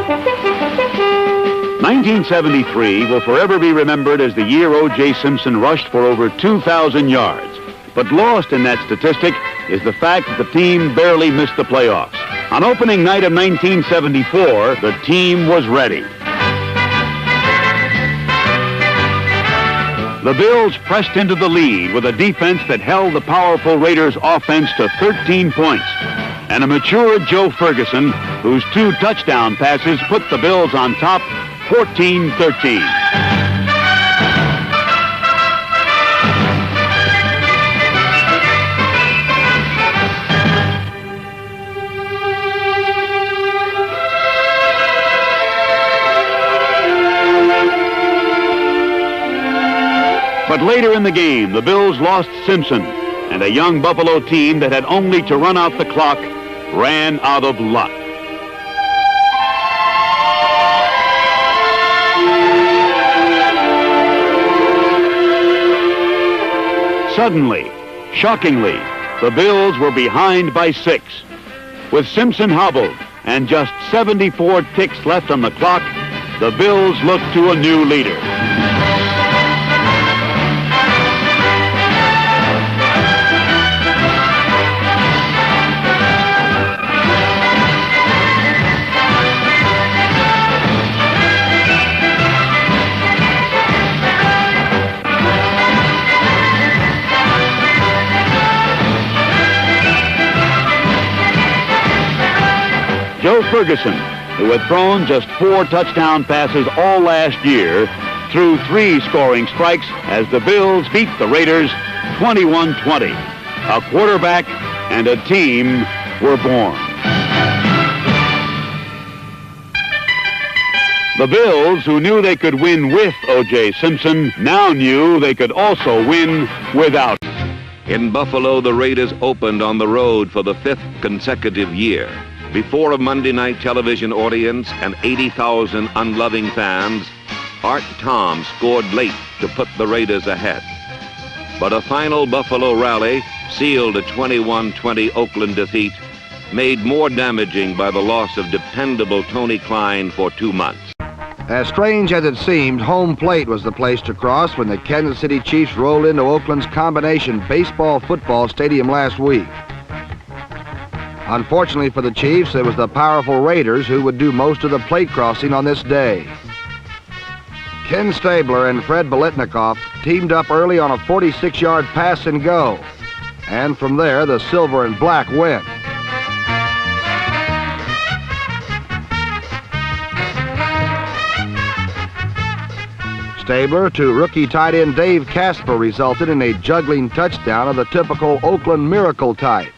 1973 will forever be remembered as the year O.J. Simpson rushed for over 2,000 yards. But lost in that statistic is the fact that the team barely missed the playoffs. On opening night of 1974, the team was ready. The Bills pressed into the lead with a defense that held the powerful Raiders' offense to 13 points. And a mature Joe Ferguson, whose 2 touchdown passes put the Bills on top 14-13. But later in the game, the Bills lost Simpson, and a young Buffalo team that had only to run out the clock ran out of luck. Suddenly, shockingly, the Bills were behind by 6. With Simpson hobbled and just 74 ticks left on the clock, the Bills looked to a new leader. Joe Ferguson, who had thrown just 4 touchdown passes all last year, threw 3 scoring strikes as the Bills beat the Raiders 21-20. A quarterback and a team were born. The Bills, who knew they could win with O.J. Simpson, now knew they could also win without. In Buffalo, the Raiders opened on the road for the 5th consecutive year. Before a Monday night television audience and 80,000 unloving fans, Art Tom scored late to put the Raiders ahead. But a final Buffalo rally sealed a 21-20 Oakland defeat, made more damaging by the loss of dependable Tony Klein for 2 months. As strange as it seemed, home plate was the place to cross when the Kansas City Chiefs rolled into Oakland's combination baseball-football stadium last week. Unfortunately for the Chiefs, it was the powerful Raiders who would do most of the plate crossing on this day. Ken Stabler and Fred Biletnikoff teamed up early on a 46-yard pass and go. And from there, the silver and black went. Stabler to rookie tight end Dave Casper resulted in a juggling touchdown of the typical Oakland Miracle type.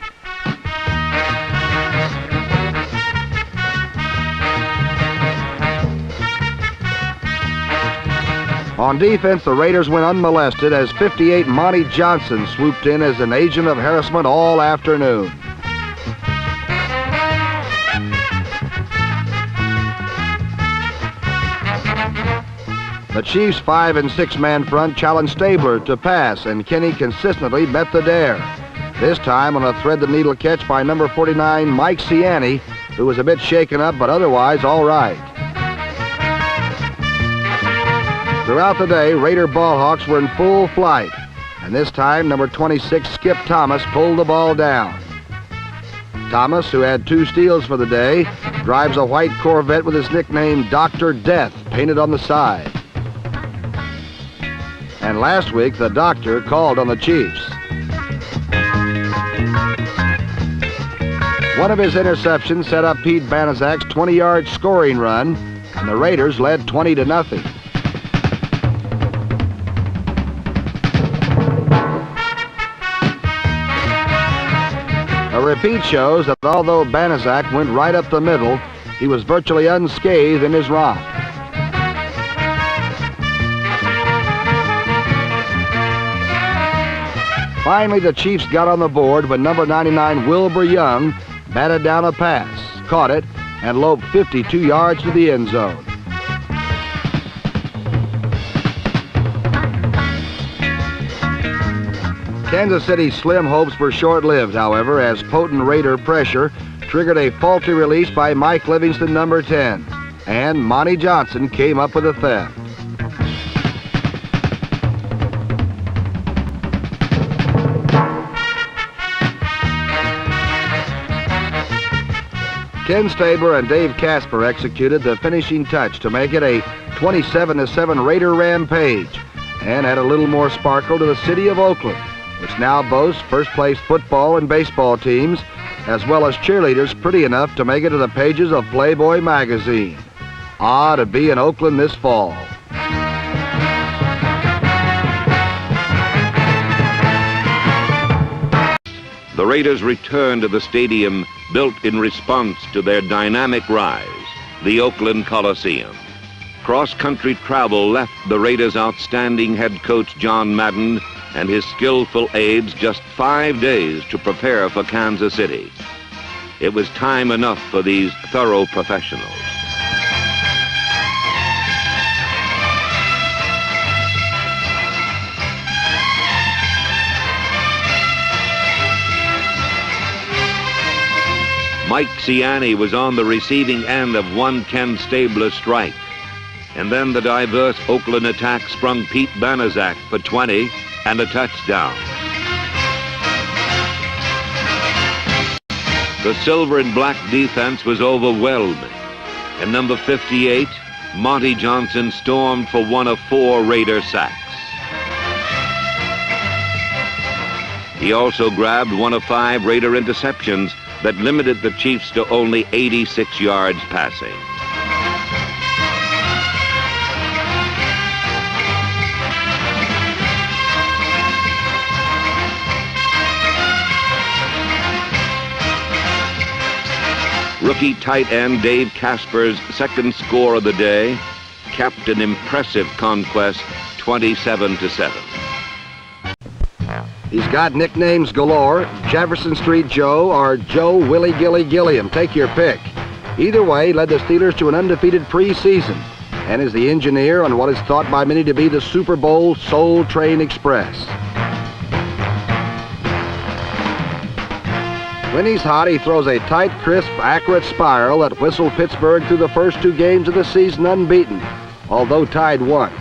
On defense, the Raiders went unmolested as 58 Monty Johnson swooped in as an agent of harassment all afternoon. The Chiefs' 5- and 6-man front challenged Stabler to pass, and Kenny consistently met the dare. This time on a thread-the-needle catch by number 49, Mike Ciani, who was a bit shaken up but otherwise all right. Throughout the day, Raider ballhawks were in full flight, and this time number 26, Skip Thomas, pulled the ball down. Thomas, who had 2 steals for the day, drives a white Corvette with his nickname Dr. Death painted on the side. And last week, the doctor called on the Chiefs. One of his interceptions set up Pete Banaszak's 20-yard scoring run, and the Raiders led 20-0. A repeat shows that although Banaszak went right up the middle, he was virtually unscathed in his romp. Finally, the Chiefs got on the board when number 99 Wilbur Young batted down a pass, caught it, and loped 52 yards to the end zone. Kansas City's slim hopes were short-lived, however, as potent Raider pressure triggered a faulty release by Mike Livingston, number 10. and Monty Johnson came up with the theft. Ken Stabler and Dave Casper executed the finishing touch to make it a 27-7 Raider rampage and add a little more sparkle to the city of Oakland, which now boasts first-place football and baseball teams, as well as cheerleaders pretty enough to make it to the pages of Playboy magazine. To be in Oakland this fall. The Raiders returned to the stadium built in response to their dynamic rise, the Oakland Coliseum. Cross-country travel left the Raiders' outstanding head coach John Madden and his skillful aides just 5 days to prepare for Kansas City. It was time enough for these thorough professionals. Mike Ciani was on the receiving end of one Ken Stabler strike. And then the diverse Oakland attack sprung Pete Banaszak for 20 and a touchdown. The silver and black defense was overwhelming. And number 58, Monty Johnson, stormed for one of 4 Raider sacks. He also grabbed one of 5 Raider interceptions that limited the Chiefs to only 86 yards passing. Rookie tight end Dave Casper's second score of the day capped an impressive conquest, 27-7. He's got nicknames galore, Jefferson Street Joe or Joe Willie Gilly Gilliam. Take your pick. Either way, led the Steelers to an undefeated preseason and is the engineer on what is thought by many to be the Super Bowl Soul Train Express. When he's hot, he throws a tight, crisp, accurate spiral that whistled Pittsburgh through the first 2 games of the season unbeaten, although tied once.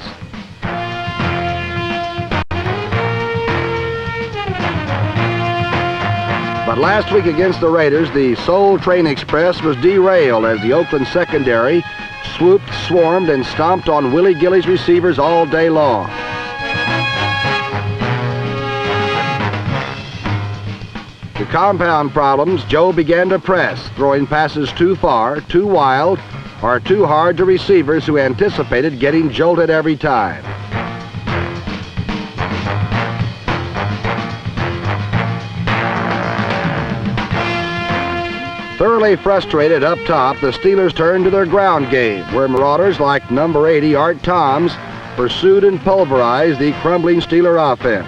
But last week against the Raiders, the Soul Train Express was derailed as the Oakland secondary swooped, swarmed, and stomped on Willie Gilly's receivers all day long. To compound problems, Joe began to press, throwing passes too far, too wild, or too hard to receivers who anticipated getting jolted every time. Thoroughly frustrated up top, the Steelers turned to their ground game, where marauders like number 80 Art Toms pursued and pulverized the crumbling Steeler offense.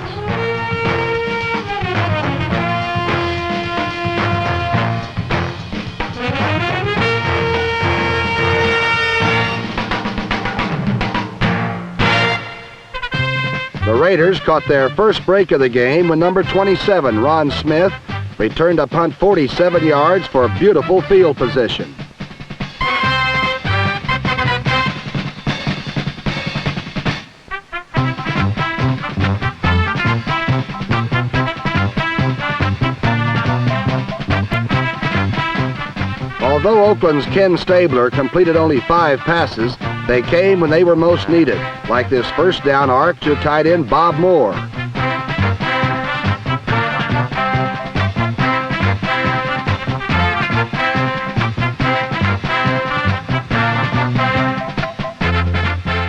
The Raiders caught their first break of the game when number 27, Ron Smith, returned a punt 47 yards for beautiful field position. Although Oakland's Ken Stabler completed only 5 passes, they came when they were most needed, like this first down arc to tight end Bob Moore.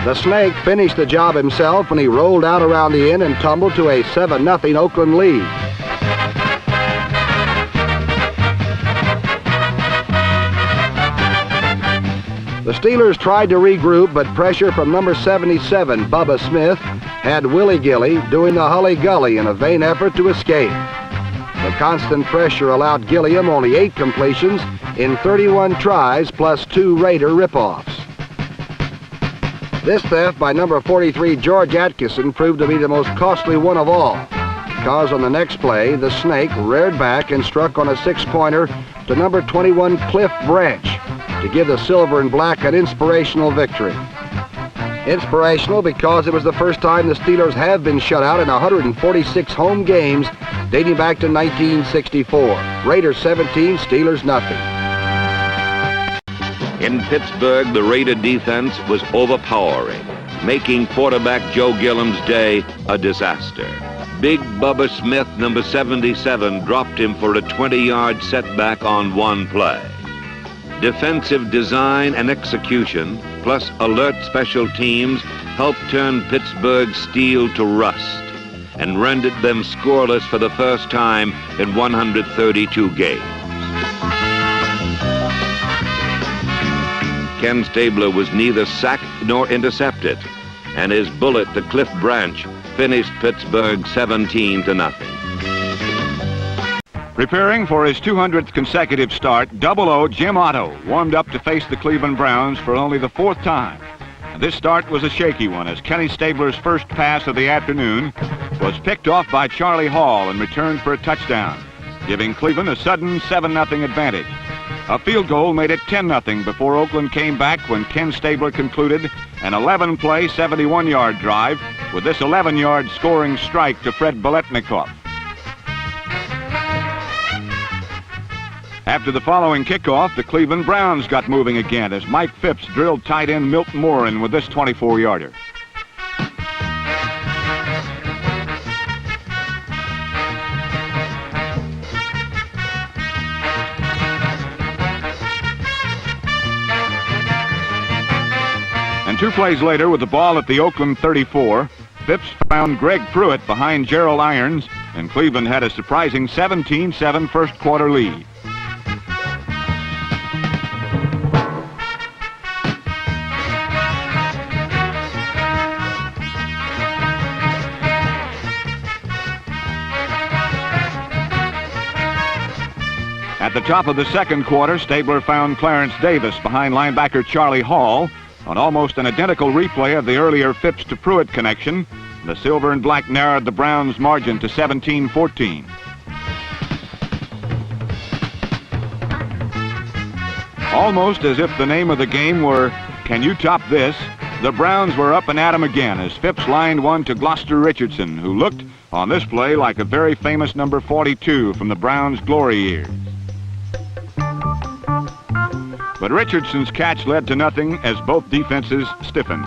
The Snake finished the job himself when he rolled out around the end and tumbled to a 7-0 Oakland lead. The Steelers tried to regroup, but pressure from number 77, Bubba Smith, had Willie Gilly doing the hully-gully in a vain effort to escape. The constant pressure allowed Gilliam only 8 completions in 31 tries plus 2 Raider ripoffs. This theft by number 43, George Atkinson, proved to be the most costly one of all, because on the next play, the Snake reared back and struck on a 6-pointer to number 21, Cliff Branch, to give the Silver and Black an inspirational victory. Inspirational because it was the first time the Steelers have been shut out in 146 home games dating back to 1964. Raiders 17, Steelers nothing. In Pittsburgh, the Raider defense was overpowering, making quarterback Joe Gilliam's day a disaster. Big Bubba Smith, number 77, dropped him for a 20-yard setback on one play. Defensive design and execution, plus alert special teams, helped turn Pittsburgh's steel to rust and rendered them scoreless for the first time in 132 games. Ken Stabler was neither sacked nor intercepted, and his bullet to Cliff Branch finished Pittsburgh 17-0. Preparing for his 200th consecutive start, 00 Jim Otto warmed up to face the Cleveland Browns for only the 4th time. And this start was a shaky one, as Kenny Stabler's first pass of the afternoon was picked off by Charlie Hall and returned for a touchdown, giving Cleveland a sudden 7-0 advantage. A field goal made it 10-0 before Oakland came back when Ken Stabler concluded an 11-play, 71-yard drive with this 11-yard scoring strike to Fred Biletnikoff. After the following kickoff, the Cleveland Browns got moving again as Mike Phipps drilled tight end Milt Morin with this 24-yarder. And 2 plays later, with the ball at the Oakland 34, Phipps found Greg Pruitt behind Gerald Irons, and Cleveland had a surprising 17-7 first quarter lead. At the top of the second quarter, Stabler found Clarence Davis behind linebacker Charlie Hall on almost an identical replay of the earlier Phipps to Pruitt connection. The Silver and Black narrowed the Browns' margin to 17-14. Almost as if the name of the game were, "Can you top this?" the Browns were up and at 'em again as Phipps lined one to Gloucester Richardson, who looked on this play like a very famous number 42 from the Browns' glory years. But Richardson's catch led to nothing as both defenses stiffened.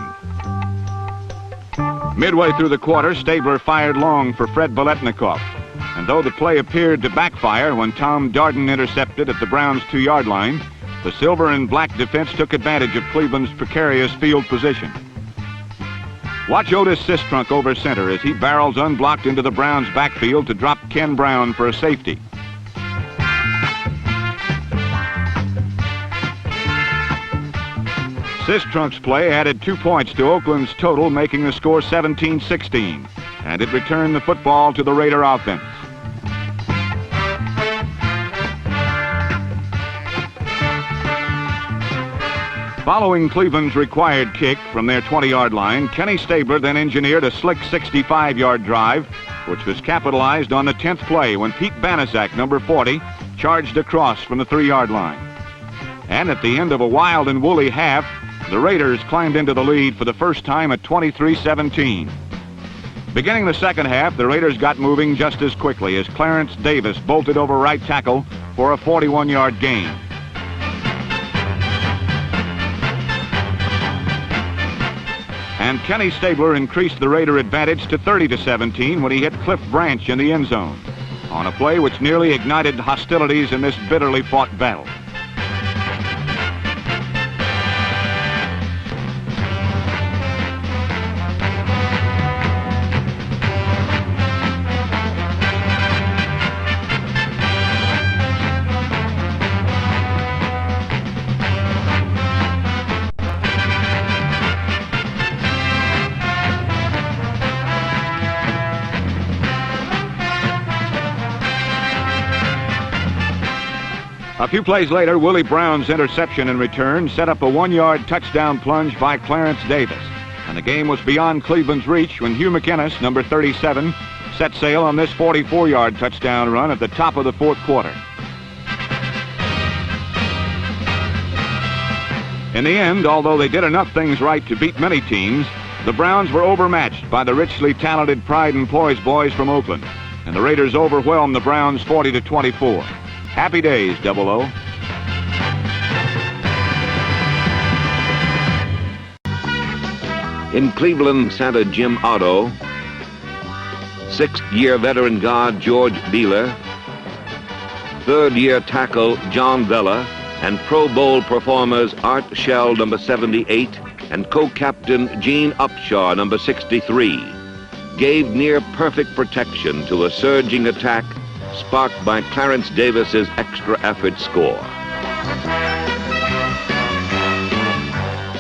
Midway through the quarter, Stabler fired long for Fred Biletnikoff. And though the play appeared to backfire when Tom Darden intercepted at the Browns' 2-yard line, the Silver and Black defense took advantage of Cleveland's precarious field position. Watch Otis Sistrunk over center as he barrels unblocked into the Browns' backfield to drop Ken Brown for a safety. Sistrunk's play added 2 points to Oakland's total, making the score 17-16, and it returned the football to the Raider offense. Following Cleveland's required kick from their 20-yard line, Kenny Stabler then engineered a slick 65-yard drive, which was capitalized on the 10th play when Pete Banaszak, number 40, charged across from the 3-yard line. And at the end of a wild and woolly half, the Raiders climbed into the lead for the first time at 23-17. Beginning the second half, the Raiders got moving just as quickly as Clarence Davis bolted over right tackle for a 41-yard gain. And Kenny Stabler increased the Raider advantage to 30-17 when he hit Cliff Branch in the end zone on a play which nearly ignited hostilities in this bitterly fought battle. A few plays later, Willie Brown's interception in return set up a 1-yard touchdown plunge by Clarence Davis. And the game was beyond Cleveland's reach when Hugh McInnes, number 37, set sail on this 44-yard touchdown run at the top of the fourth quarter. In the end, although they did enough things right to beat many teams, the Browns were overmatched by the richly talented Pride and Poise boys from Oakland, and the Raiders overwhelmed the Browns 40-24. Happy days, 00. In Cleveland Center, Jim Otto, sixth-year veteran guard George Beeler, third-year tackle John Vella, and Pro Bowl performers Art Shell, number 78, and co-captain Gene Upshaw, number 63, gave near-perfect protection to a surging attack sparked by Clarence Davis's extra effort score.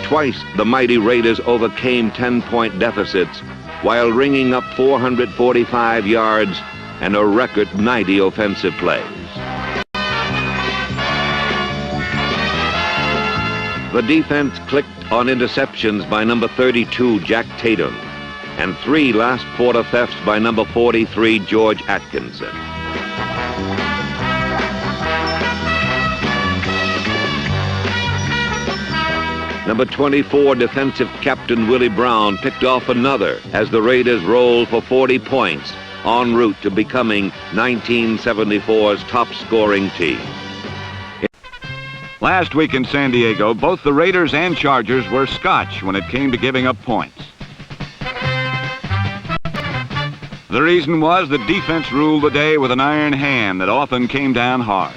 Twice the mighty Raiders overcame 10-point deficits while ringing up 445 yards and a record 90 offensive plays. The defense clicked on interceptions by number 32, Jack Tatum, and 3 last quarter thefts by number 43, George Atkinson. Number 24, defensive captain Willie Brown picked off another as the Raiders rolled for 40 points en route to becoming 1974's top-scoring team. Last week in San Diego, both the Raiders and Chargers were scotch when it came to giving up points. The reason was the defense ruled the day with an iron hand that often came down hard.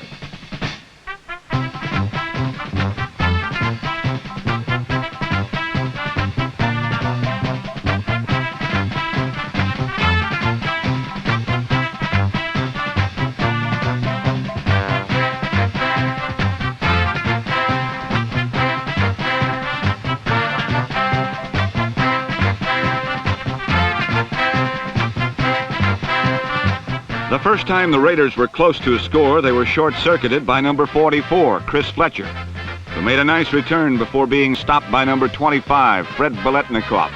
The first time the Raiders were close to a score, they were short-circuited by number 44, Chris Fletcher, who made a nice return before being stopped by number 25, Fred Biletnikoff,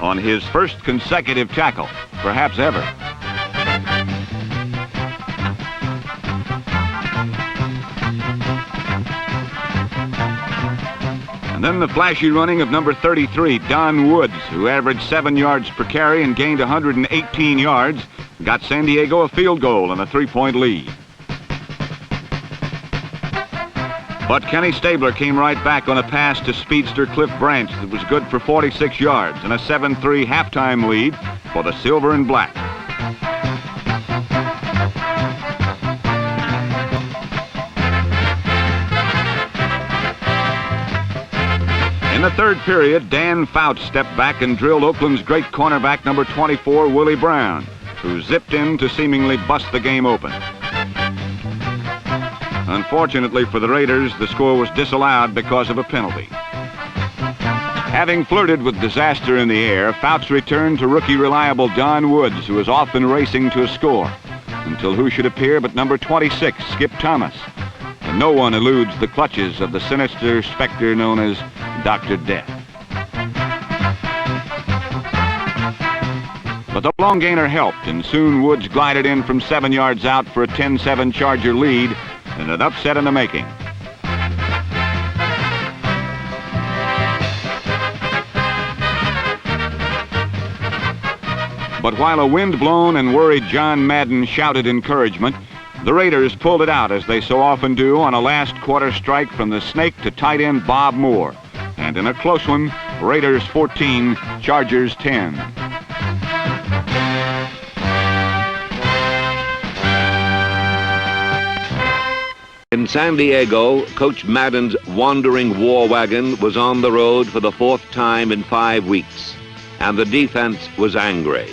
on his first consecutive tackle, perhaps ever. And then the flashy running of number 33, Don Woods, who averaged 7 yards per carry and gained 118 yards, got San Diego a field goal and a 3-point lead. But Kenny Stabler came right back on a pass to speedster Cliff Branch that was good for 46 yards and a 7-3 halftime lead for the Silver and Black. In the third period, Dan Fouts stepped back and drilled Oakland's great cornerback number 24, Willie Brown, who zipped in to seemingly bust the game open. Unfortunately for the Raiders, the score was disallowed because of a penalty. Having flirted with disaster in the air, Fouts returned to rookie reliable Don Woods, who was often racing to a score, until who should appear but number 26, Skip Thomas. And no one eludes the clutches of the sinister specter known as Dr. Death. But the long gainer helped, and soon Woods glided in from 7 yards out for a 10-7 Charger lead and an upset in the making. But while a wind-blown and worried John Madden shouted encouragement, the Raiders pulled it out as they so often do on a last quarter strike from the snake to tight end Bob Moore. And in a close one, Raiders 14, Chargers 10. In San Diego, Coach Madden's wandering war wagon was on the road for the 4th time in 5 weeks, and the defense was angry.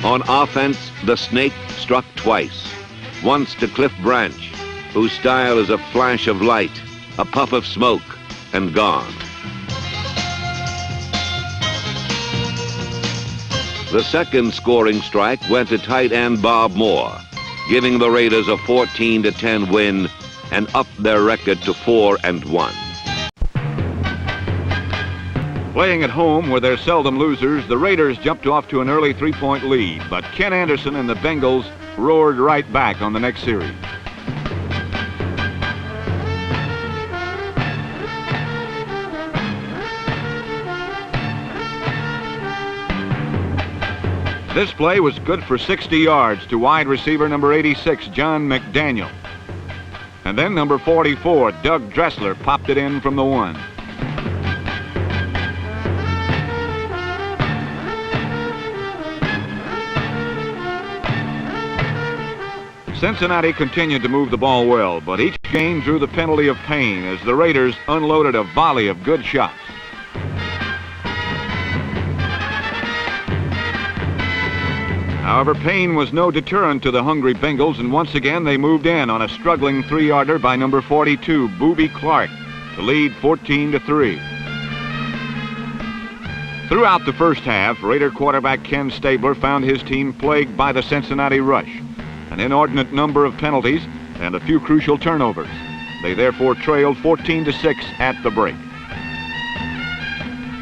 On offense, the snake struck twice, once to Cliff Branch, whose style is a flash of light, a puff of smoke, and gone. The second scoring strike went to tight end Bob Moore, giving the Raiders a 14-10 win and upped their record to 4-1. Playing at home where they're seldom losers, the Raiders jumped off to an early 3-point lead, but Ken Anderson and the Bengals roared right back on the next series. This play was good for 60 yards to wide receiver number 86, John McDaniel. And then number 44, Doug Dressler, popped it in from the 1. Cincinnati continued to move the ball well, but each game drew the penalty of pain as the Raiders unloaded a volley of good shots. However, pain was no deterrent to the hungry Bengals, and once again they moved in on a struggling 3-yarder by number 42, Booby Clark, to lead 14-3. Throughout the first half, Raider quarterback Ken Stabler found his team plagued by the Cincinnati rush, an inordinate number of penalties, and a few crucial turnovers. They therefore trailed 14-6 at the break.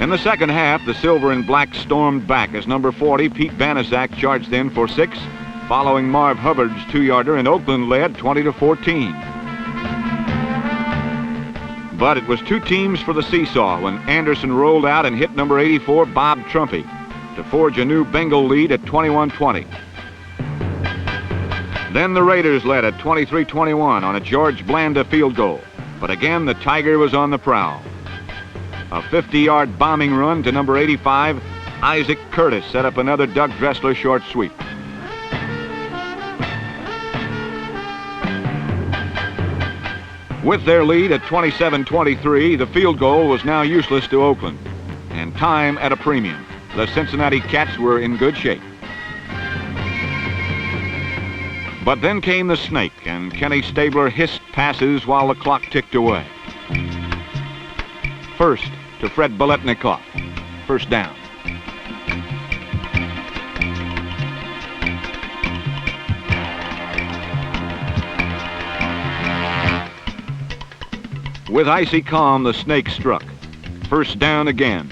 In the second half, the Silver and Black stormed back as number 40, Pete Banaszak, charged in for 6, following Marv Hubbard's 2-yarder, and Oakland led 20-14. But it was 2 teams for the seesaw when Anderson rolled out and hit number 84, Bob Trumpy, to forge a new Bengal lead at 21-20. Then the Raiders led at 23-21 on a George Blanda field goal, but again the Tiger was on the prowl. A 50-yard bombing run to number 85, Isaac Curtis, set up another Doug Dressler short sweep. With their lead at 27-23, the field goal was now useless to Oakland, and time at a premium. The Cincinnati Cats were in good shape. But then came the snake, and Kenny Stabler hissed passes while the clock ticked away. First to Fred Biletnikoff. First down. With icy calm, the snake struck. First down again.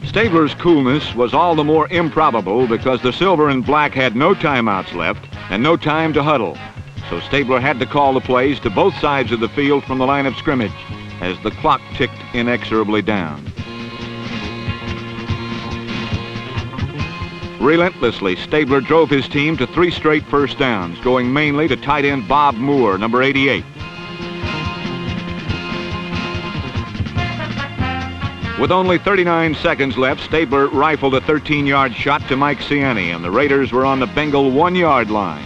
Stabler's coolness was all the more improbable because the Silver and Black had no timeouts left and no time to huddle. So Stabler had to call the plays to both sides of the field from the line of scrimmage as the clock ticked inexorably down. Relentlessly, Stabler drove his team to 3 straight first downs, going mainly to tight end Bob Moore, number 88. With only 39 seconds left, Stabler rifled a 13-yard shot to Mike Siani, and the Raiders were on the Bengal 1-yard line.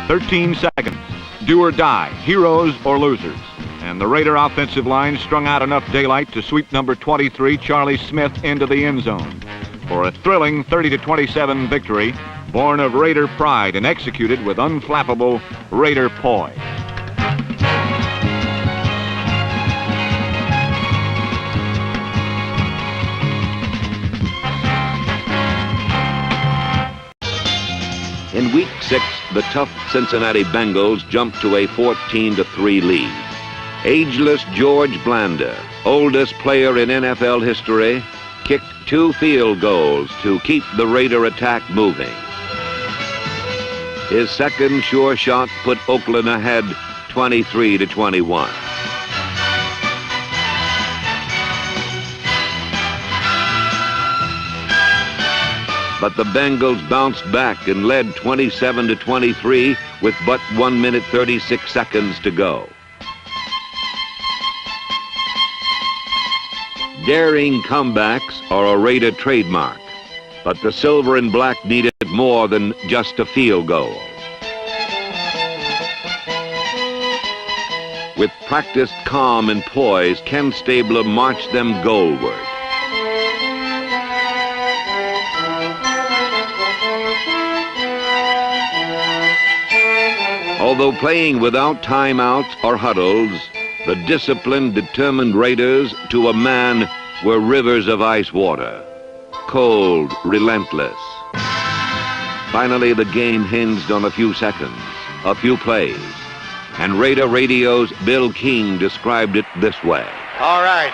13 seconds. Do or die, heroes or losers. And the Raider offensive line strung out enough daylight to sweep number 23, Charlie Smith, into the end zone for a thrilling 30-27 victory, born of Raider pride and executed with unflappable Raider poise. In Week 6, the tough Cincinnati Bengals jumped to a 14-3 lead. Ageless George Blanda, oldest player in NFL history, kicked 2 field goals to keep the Raider attack moving. His second sure shot put Oakland ahead 23-21. But the Bengals bounced back and led 27-23 with but 1 minute 36 seconds to go. Daring comebacks are a Raider trademark, but the Silver and Black needed more than just a field goal. With practiced calm and poise, Ken Stabler marched them goalward. Although playing without timeouts or huddles, the disciplined, determined Raiders to a man were rivers of ice water. cold, relentless. Finally, the game hinged on a few seconds, a few plays. And Raider Radio's Bill King described it this way. All right.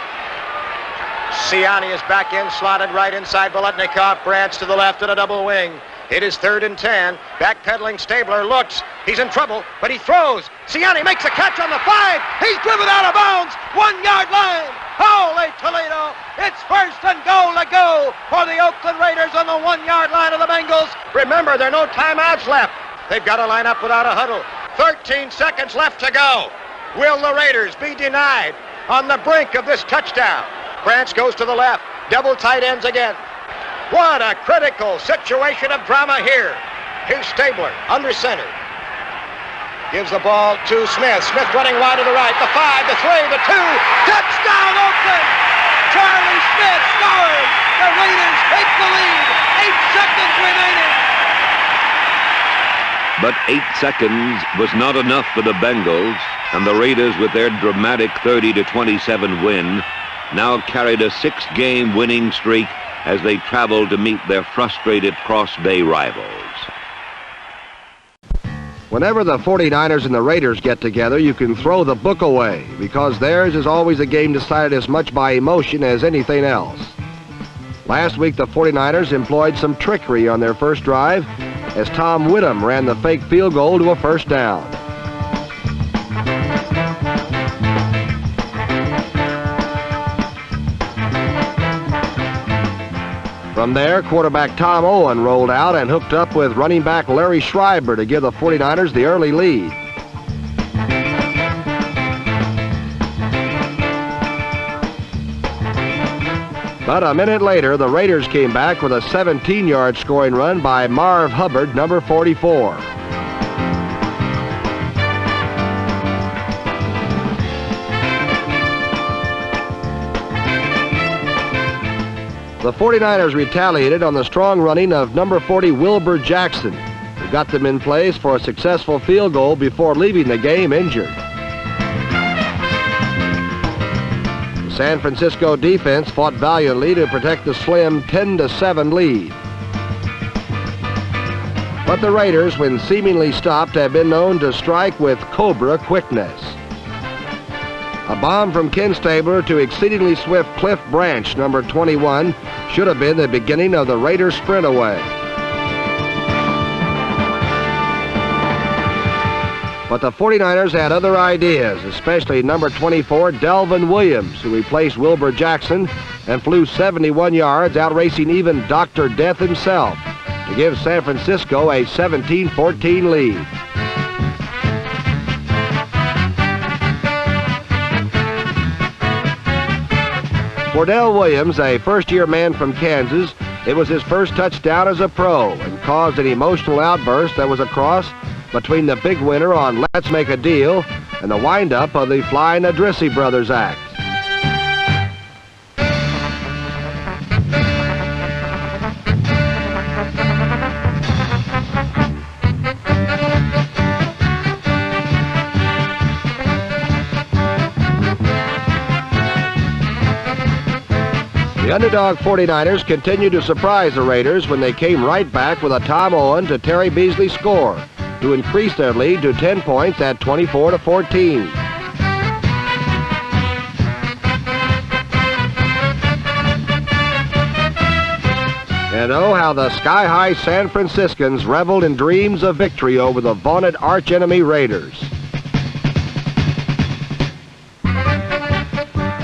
Siani is back in, slotted right inside Bolotnikov. Branch to the left and a double wing. It is 3rd and 10. Backpedaling Stabler looks. He's in trouble, but he throws. Siani makes a catch on the 5. He's driven out of bounds. 1 yard line. Holy Toledo. It's 1st and goal to go for the Oakland Raiders on the 1 yard line of the Bengals. Remember, there are no timeouts left. They've got to line up without a huddle. 13 seconds left to go. Will the Raiders be denied on the brink of this touchdown? Branch goes to the left. Double tight ends again. What a critical situation of drama here. Here's Stabler under center. Gives the ball to Smith. Smith running wide to the right. The 5, the 3, the 2. Touchdown, Oakland! Charlie Smith scores. The Raiders take the lead. 8 seconds remaining. But 8 seconds was not enough for the Bengals, and the Raiders, with their dramatic 30-27 win, now carried a 6-game winning streak as they traveled to meet their frustrated Cross Bay rivals. Whenever the 49ers and the Raiders get together, you can throw the book away, because theirs is always a game decided as much by emotion as anything else. Last week, the 49ers employed some trickery on their first drive as Tom Whittam ran the fake field goal to a 1st down. From there, quarterback Tom Owen rolled out and hooked up with running back Larry Schreiber to give the 49ers the early lead. But a minute later, the Raiders came back with a 17-yard scoring run by Marv Hubbard, number 44. The 49ers retaliated on the strong running of number 40 Wilbur Jackson, who got them in place for a successful field goal before leaving the game injured. The San Francisco defense fought valiantly to protect the slim 10-7 lead. But the Raiders, when seemingly stopped, have been known to strike with cobra quickness. A bomb from Ken Stabler to exceedingly swift Cliff Branch, number 21, should have been the beginning of the Raiders' sprint away. But the 49ers had other ideas, especially number 24, Delvin Williams, who replaced Wilbur Jackson and flew 71 yards, outracing even Dr. Death himself, to give San Francisco a 17-14 lead. For Del Williams, a first-year man from Kansas, it was his first touchdown as a pro and caused an emotional outburst that was a cross between the big winner on Let's Make a Deal and the wind-up of the Flying Adrissi Brothers act. The underdog 49ers continued to surprise the Raiders when they came right back with a Tom Owen to Terry Beasley score to increase their lead to 10 points at 24-14. And oh, how the sky-high San Franciscans reveled in dreams of victory over the vaunted arch-enemy Raiders.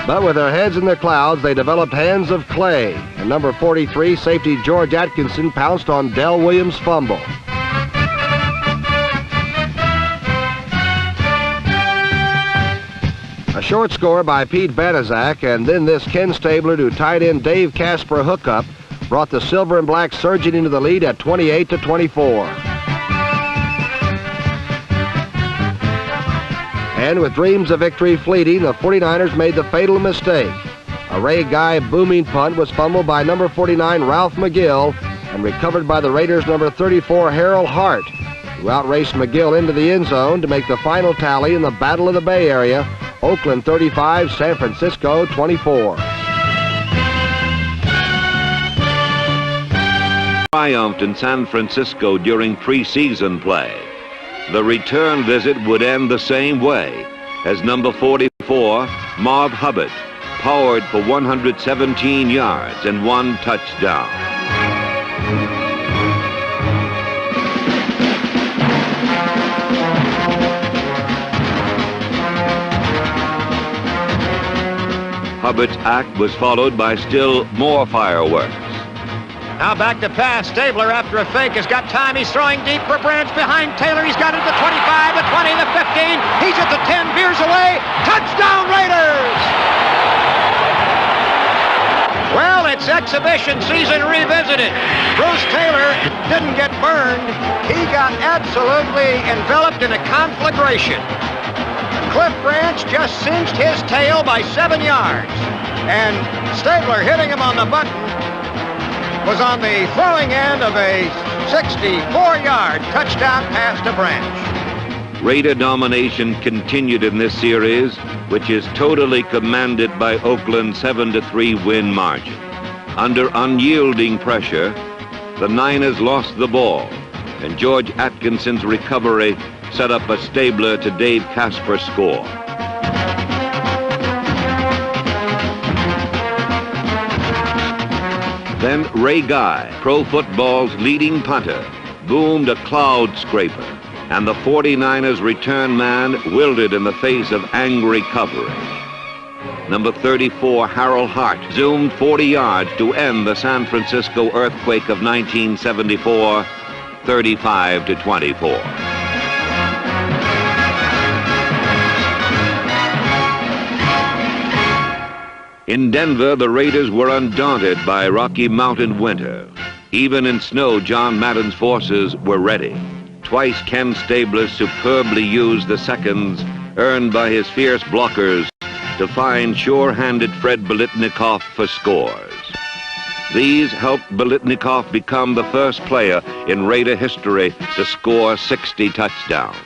But with their heads in the clouds, they developed hands of clay, and number 43 safety George Atkinson pounced on Del Williams' fumble. A short score by Pete Banaszak, and then this Ken Stabler to tight end Dave Casper hookup brought the Silver and Black surging into the lead at 28-24. And with dreams of victory fleeting, the 49ers made the fatal mistake. A Ray Guy booming punt was fumbled by number 49 Ralph McGill and recovered by the Raiders' number 34 Harold Hart, who outraced McGill into the end zone to make the final tally in the Battle of the Bay Area, Oakland 35, San Francisco 24. triumphed in San Francisco during preseason play. The return visit would end the same way, as number 44, Marv Hubbard, powered for 117 yards and 1 touchdown. Hubbard's act was followed by still more fireworks. Now back to pass. Stabler, after a fake, has got time. He's throwing deep for Branch behind Taylor. He's got it to the 25, the 20, the 15. He's at the 10, veers away. Touchdown, Raiders! Well, it's exhibition season revisited. Bruce Taylor didn't get burned. He got absolutely enveloped in a conflagration. Cliff Branch just cinched his tail by 7 yards. And Stabler hitting him on the button was on the throwing end of a 64-yard touchdown pass to Branch. Raider domination continued in this series, which is totally commanded by Oakland's 7-3 win margin. Under unyielding pressure, the Niners lost the ball, and George Atkinson's recovery set up a Stabler to Dave Casper score. Then Ray Guy, pro football's leading punter, boomed a cloud scraper, and the 49ers return man wilted in the face of angry coverage. Number 34, Harold Hart, zoomed 40 yards to end the San Francisco earthquake of 1974, 35-24. In Denver, the Raiders were undaunted by Rocky Mountain winter. Even in snow, John Madden's forces were ready. Twice Ken Stabler superbly used the seconds earned by his fierce blockers to find sure-handed Fred Biletnikoff for scores. These helped Biletnikoff become the first player in Raider history to score 60 touchdowns.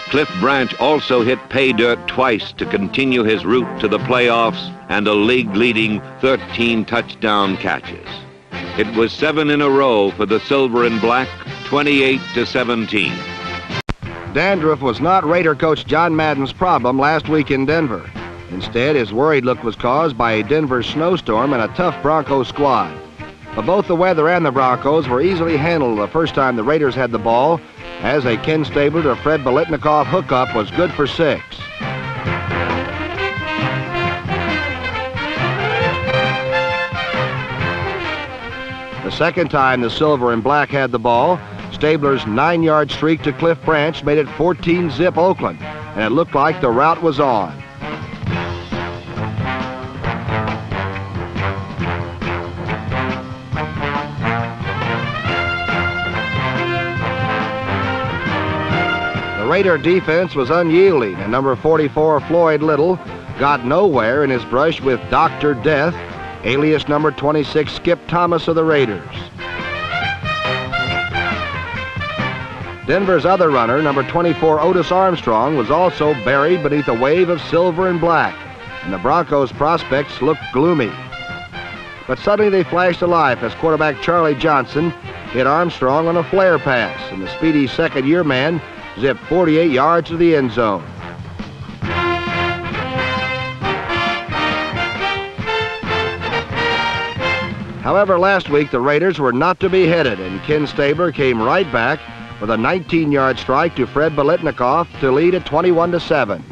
Cliff Branch also hit pay dirt twice to continue his route to the playoffs and a league-leading 13 touchdown catches. It was 7 in a row for the Silver and Black, 28-17. Dandruff was not Raider coach John Madden's problem last week in Denver. Instead, his worried look was caused by a Denver snowstorm and a tough Broncos squad. But both the weather and the Broncos were easily handled the first time the Raiders had the ball, as a Ken Stabler to Fred Biletnikoff hookup was good for 6. The second time the Silver and Black had the ball, Stabler's 9-yard streak to Cliff Branch made it 14-zip Oakland, and it looked like the route was on. The Raider defense was unyielding, and number 44, Floyd Little, got nowhere in his brush with Dr. Death, alias number 26, Skip Thomas of the Raiders. Denver's other runner, number 24, Otis Armstrong, was also buried beneath a wave of silver and black, and the Broncos' prospects looked gloomy. But suddenly they flashed to life as quarterback Charlie Johnson hit Armstrong on a flare pass, and the speedy second-year man zipped 48 yards to the end zone. However, last week the Raiders were not to be headed, and Ken Stabler came right back with a 19-yard strike to Fred Biletnikoff to lead at 21-7.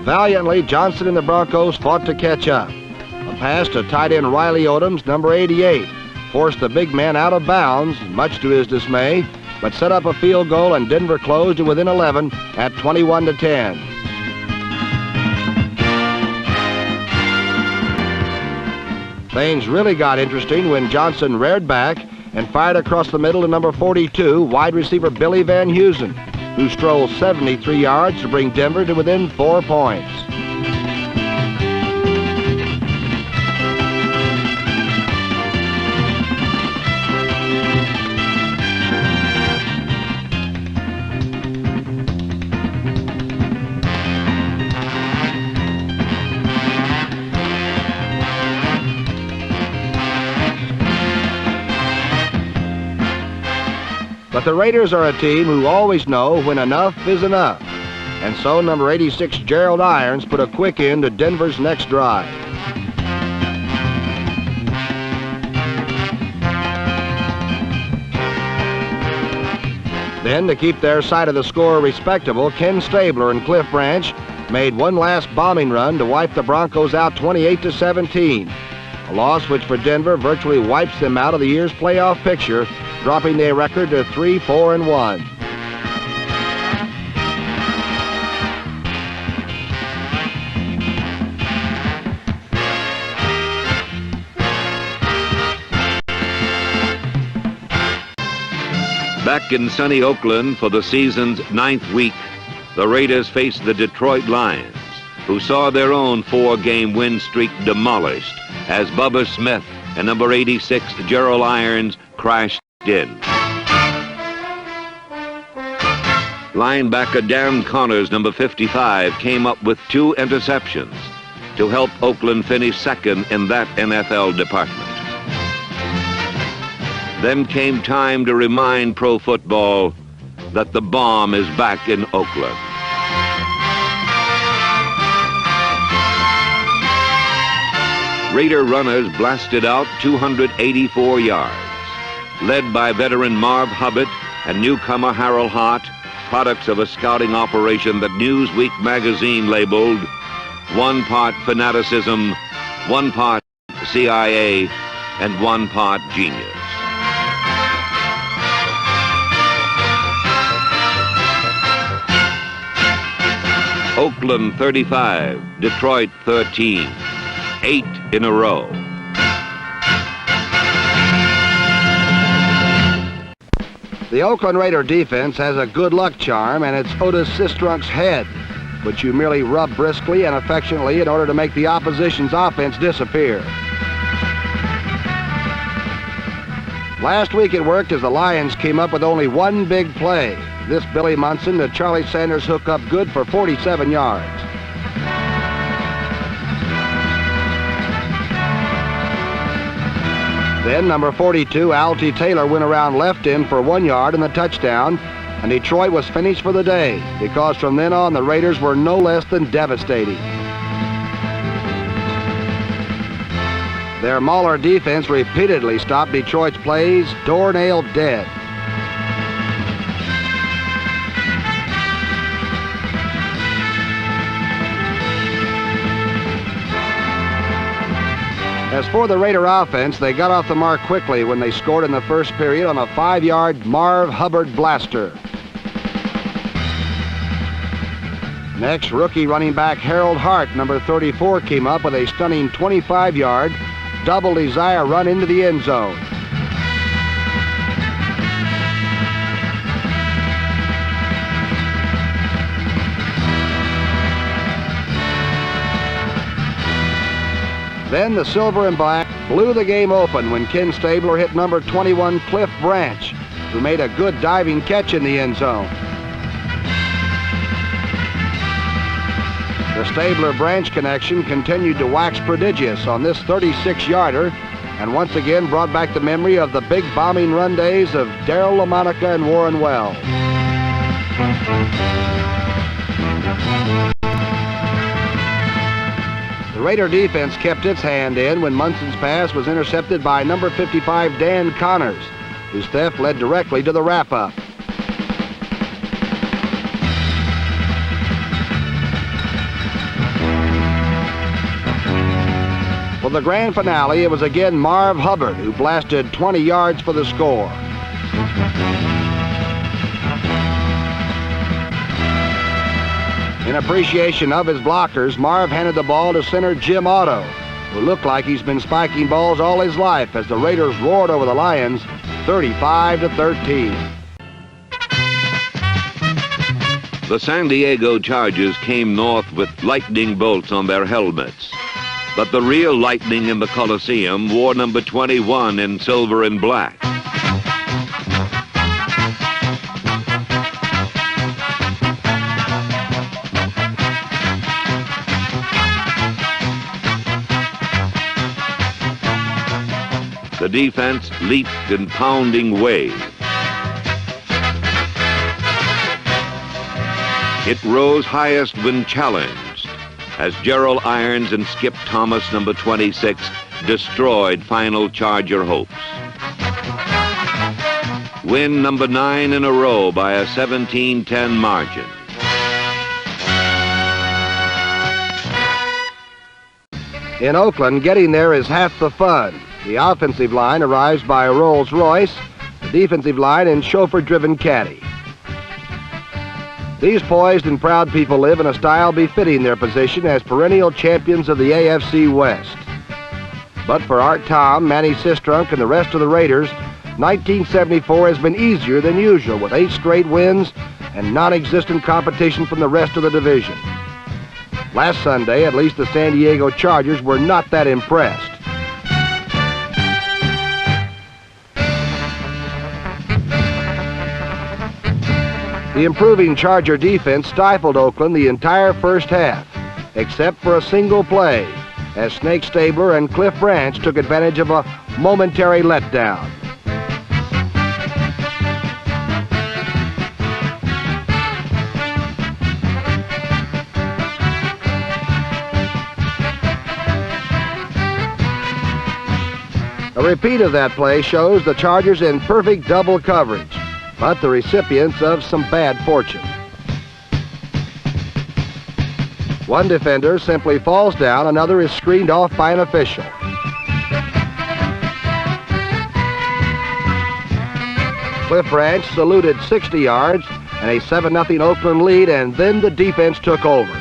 Valiantly, Johnson and the Broncos fought to catch up. A pass to tight end Riley Odoms, number 88, forced the big man out of bounds, much to his dismay, but set up a field goal, and Denver closed to within 11 at 21-10. Things really got interesting when Johnson reared back and fired across the middle to number 42, wide receiver Billy Van Heusen, who strolled 73 yards to bring Denver to within 4 points. But the Raiders are a team who always know when enough is enough. And so number 86 Gerald Irons put a quick end to Denver's next drive. Then, to keep their side of the score respectable, Ken Stabler and Cliff Branch made one last bombing run to wipe the Broncos out 28-17. A loss which for Denver virtually wipes them out of the year's playoff picture, dropping their record to 3-4-1. Back in sunny Oakland for the season's 9th week, the Raiders faced the Detroit Lions, who saw their own 4-game win streak demolished as Bubba Smith and number 86 Gerald Irons crashed in. Linebacker Dan Connors, number 55, came up with 2 interceptions to help Oakland finish second in that NFL department. Then came time to remind pro football that the bomb is back in Oakland. Raider runners blasted out 284 yards, led by veteran Marv Hubbard and newcomer Harold Hart, products of a scouting operation that Newsweek magazine labeled 1 part fanaticism, 1 part CIA, and 1 part genius. Oakland 35, Detroit 13, 8 in a row. The Oakland Raider defense has a good luck charm, and it's Otis Sistrunk's head, which you merely rub briskly and affectionately in order to make the opposition's offense disappear. Last week it worked as the Lions came up with only one big play. This Billy Munson to Charlie Sanders hook up good for 47 yards. Then number 42, Altie Taylor, went around left end for 1 yard and the touchdown, and Detroit was finished for the day, because from then on the Raiders were no less than devastating. Their Mauler defense repeatedly stopped Detroit's plays, door-nailed dead. As for the Raider offense, they got off the mark quickly when they scored in the first period on a 5-yard Marv Hubbard blaster. Next, rookie running back Harold Hart, number 34, came up with a stunning 25-yard double desire run into the end zone. Then the silver and black blew the game open when Ken Stabler hit number 21 Cliff Branch, who made a good diving catch in the end zone. The Stabler-Branch connection continued to wax prodigious on this 36-yarder, and once again brought back the memory of the big bombing run days of Darryl LaMonica and Warren Wells. The Raider defense kept its hand in when Munson's pass was intercepted by number 55 Dan Connors, whose theft led directly to the wrap-up. For the grand finale, it was again Marv Hubbard who blasted 20 yards for the score. In appreciation of his blockers, Marv handed the ball to center Jim Otto, who looked like he's been spiking balls all his life as the Raiders roared over the Lions 35-13. The San Diego Chargers came north with lightning bolts on their helmets. But the real lightning in the Coliseum wore number 21 in silver and black. The defense leaped in pounding waves. It rose highest when challenged, as Gerald Irons and Skip Thomas, number 26, destroyed final Charger hopes. Win number 9 in a row by a 17-10 margin. In Oakland, getting there is half the fun. The offensive line arrives by a Rolls Royce, the defensive line in chauffeur-driven caddy. These poised and proud people live in a style befitting their position as perennial champions of the AFC West. But for Art Tom, Manny Sistrunk, and the rest of the Raiders, 1974 has been easier than usual with 8 straight wins and non-existent competition from the rest of the division. Last Sunday, at least the San Diego Chargers were not that impressed. The improving Charger defense stifled Oakland the entire first half, except for a single play, as Snake Stabler and Cliff Branch took advantage of a momentary letdown. A repeat of that play shows the Chargers in perfect double coverage, but the recipients of some bad fortune. One defender simply falls down, another is screened off by an official. Cliff Branch saluted 60 yards and a 7-0 Oakland lead, and then the defense took over.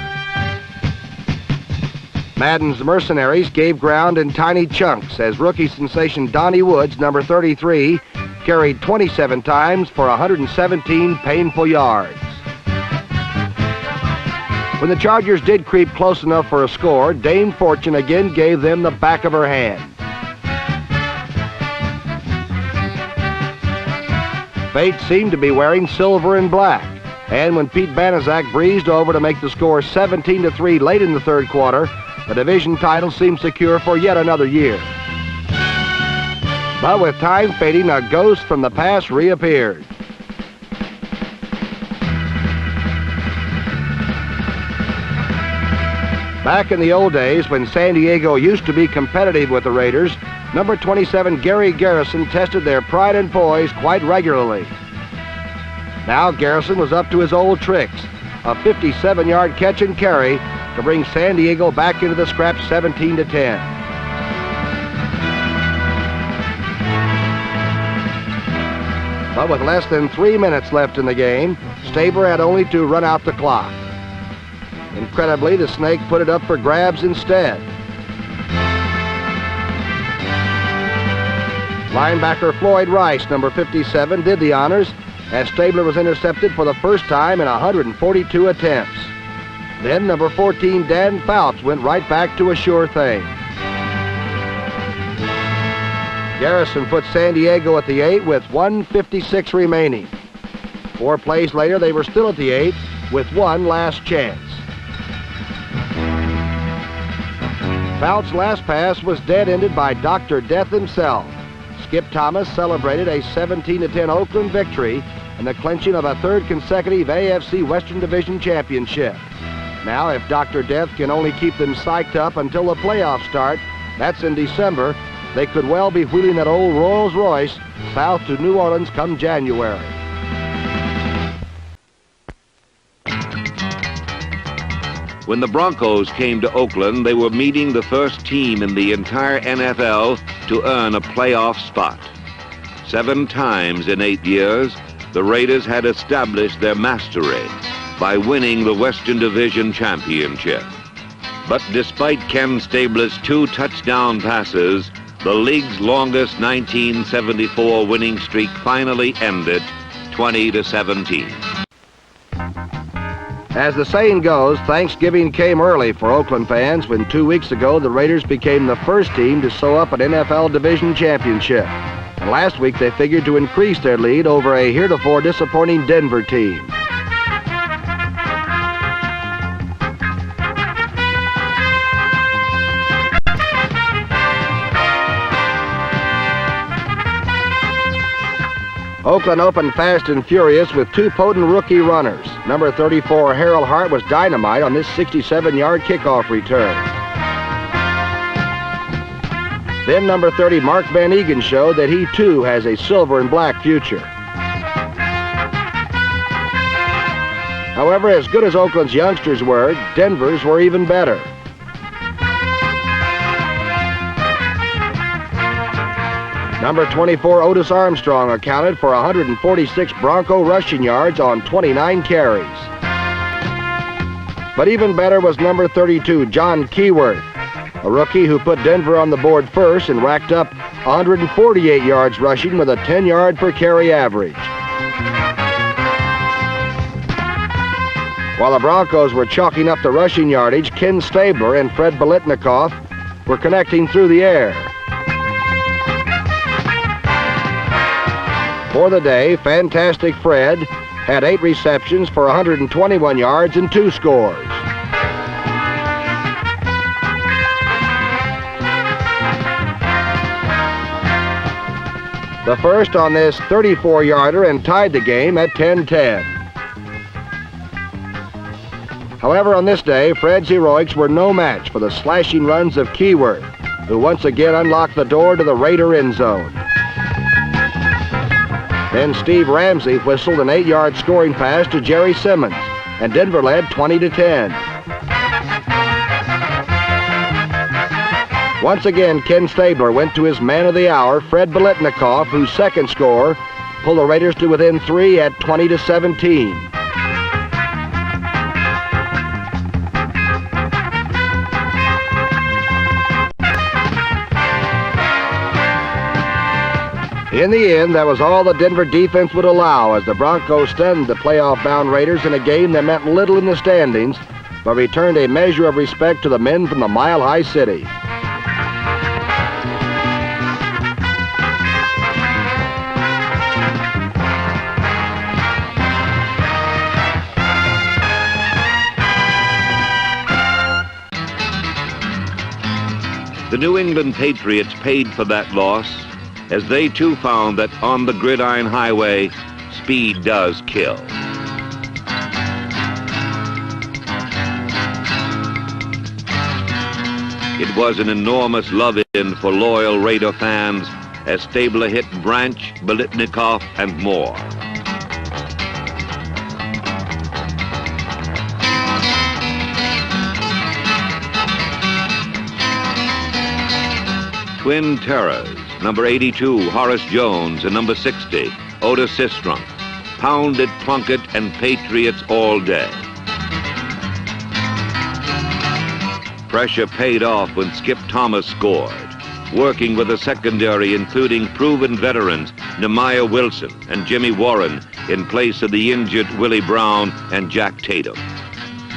Madden's mercenaries gave ground in tiny chunks as rookie sensation Donnie Woods, number 33, carried 27 times for 117 painful yards. When the Chargers did creep close enough for a score, Dame Fortune again gave them the back of her hand. Fate seemed to be wearing silver and black, and when Pete Banaszak breezed over to make the score 17-3 late in the third quarter, the division title seemed secure for yet another year. But with time fading, a ghost from the past reappeared. Back in the old days, when San Diego used to be competitive with the Raiders, number 27 Gary Garrison tested their pride and poise quite regularly. Now Garrison was up to his old tricks, a 57-yard catch and carry to bring San Diego back into the scrap 17-10. But with less than 3 minutes left in the game, Stabler had only to run out the clock. Incredibly, the Snake put it up for grabs instead. Linebacker Floyd Rice, number 57, did the honors as Stabler was intercepted for the first time in 142 attempts. Then number 14, Dan Fouts, went right back to a sure thing. Garrison put San Diego at the 8 with 1:56 remaining. 4 plays later, they were still at the 8 with one last chance. Fouts' last pass was dead-ended by Dr. Death himself. Skip Thomas celebrated a 17-10 Oakland victory and the clinching of a third consecutive AFC Western Division championship. Now, if Dr. Death can only keep them psyched up until the playoffs start, that's in December, they could well be wheeling that old Rolls Royce south to New Orleans come January. When the Broncos came to Oakland, they were meeting the first team in the entire NFL to earn a playoff spot. 7 times in 8 years, the Raiders had established their mastery by winning the Western Division Championship. But despite Ken Stabler's 2 touchdown passes, the league's longest 1974 winning streak finally ended 20-17. As the saying goes, Thanksgiving came early for Oakland fans when 2 weeks ago the Raiders became the first team to sew up an NFL division championship. And last week they figured to increase their lead over a heretofore disappointing Denver team. Oakland opened fast and furious with two potent rookie runners. Number 34, Harold Hart, was dynamite on this 67-yard kickoff return. Then number 30, Mark Van Egan, showed that he too has a silver and black future. However, as good as Oakland's youngsters were, Denver's were even better. Number 24, Otis Armstrong, accounted for 146 Bronco rushing yards on 29 carries. But even better was number 32, John Keyworth, a rookie who put Denver on the board first and racked up 148 yards rushing with a 10-yard per carry average. While the Broncos were chalking up the rushing yardage, Ken Stabler and Fred Biletnikoff were connecting through the air. For the day, Fantastic Fred had 8 receptions for 121 yards and 2 scores. The first on this 34-yarder and tied the game at 10-10. However, on this day, Fred's heroics were no match for the slashing runs of Keyworth, who once again unlocked the door to the Raider end zone. Then Steve Ramsey whistled an 8-yard scoring pass to Jerry Simmons, and Denver led 20-10. Once again, Ken Stabler went to his man of the hour, Fred Biletnikoff, whose second score pulled the Raiders to within 3 at 20-17. In the end, that was all the Denver defense would allow as the Broncos stunned the playoff-bound Raiders in a game that meant little in the standings, but returned a measure of respect to the men from the Mile High City. The New England Patriots paid for that loss, as they too found that on the gridiron highway, speed does kill. It was an enormous love-in for loyal Raider fans as Stabler hit Branch, Biletnikoff, and more. Twin terrors, number 82, Horace Jones, and number 60, Otis Sistrunk, pounded Plunkett and Patriots all day. Pressure paid off when Skip Thomas scored, working with a secondary including proven veterans Nehemiah Wilson and Jimmy Warren in place of the injured Willie Brown and Jack Tatum.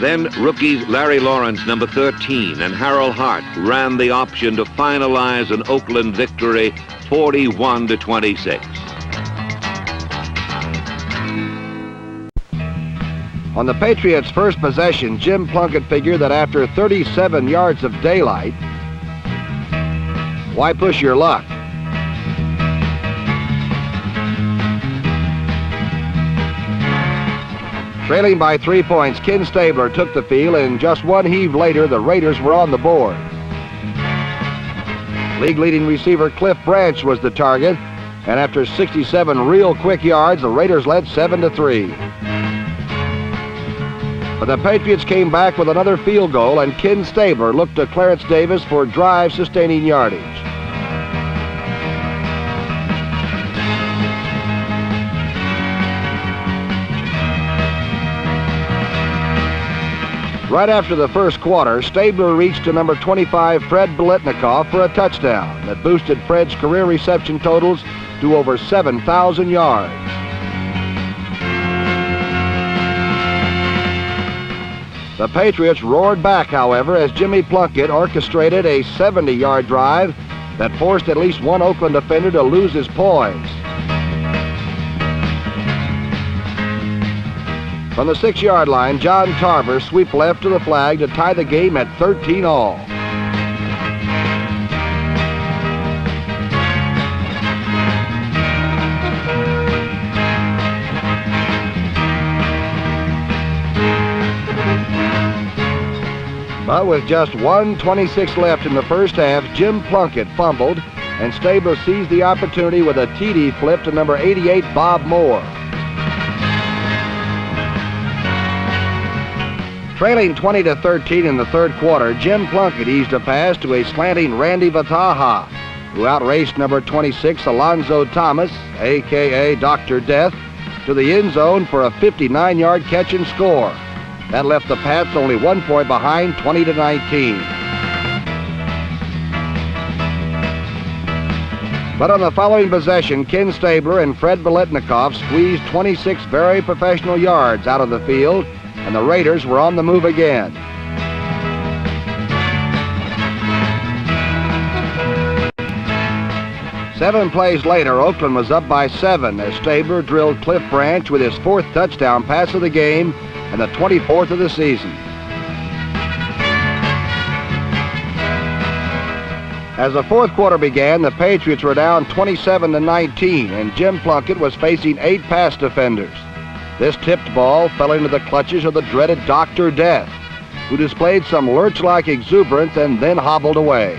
Then rookies Larry Lawrence, number 13, and Harold Hart ran the option to finalize an Oakland victory 41-26. On the Patriots' first possession, Jim Plunkett figured that after 37 yards of daylight, why push your luck? Trailing by 3 points, Ken Stabler took the field, and just one heave later, the Raiders were on the board. League-leading receiver Cliff Branch was the target, and after 67 real quick yards, the Raiders led 7-3. But the Patriots came back with another field goal, and Ken Stabler looked to Clarence Davis for drive-sustaining yardage. Right after the first quarter, Stabler reached to number 25, Fred Biletnikoff, for a touchdown that boosted Fred's career reception totals to over 7,000 yards. The Patriots roared back, however, as Jimmy Plunkett orchestrated a 70-yard drive that forced at least one Oakland defender to lose his poise. From the 6-yard line, John Tarver swept left to the flag to tie the game at 13-all. But with just 1:26 left in the first half, Jim Plunkett fumbled, and Stabler seized the opportunity with a TD flip to number 88, Bob Moore. Trailing 20-13 in the third quarter, Jim Plunkett eased a pass to a slanting Randy Vataha, who outraced number 26, Alonzo Thomas, a.k.a. Dr. Death, to the end zone for a 59-yard catch and score. That left the Pats only 1 point behind, 20-19. But on the following possession, Ken Stabler and Fred Biletnikoff squeezed 26 very professional yards out of the field, and the Raiders were on the move again. Seven plays later, Oakland was up by 7 as Stabler drilled Cliff Branch with his 4th touchdown pass of the game and the 24th of the season. As the fourth quarter began, the Patriots were down 27-19, and Jim Plunkett was facing 8 pass defenders. This tipped ball fell into the clutches of the dreaded Dr. Death, who displayed some lurch-like exuberance and then hobbled away.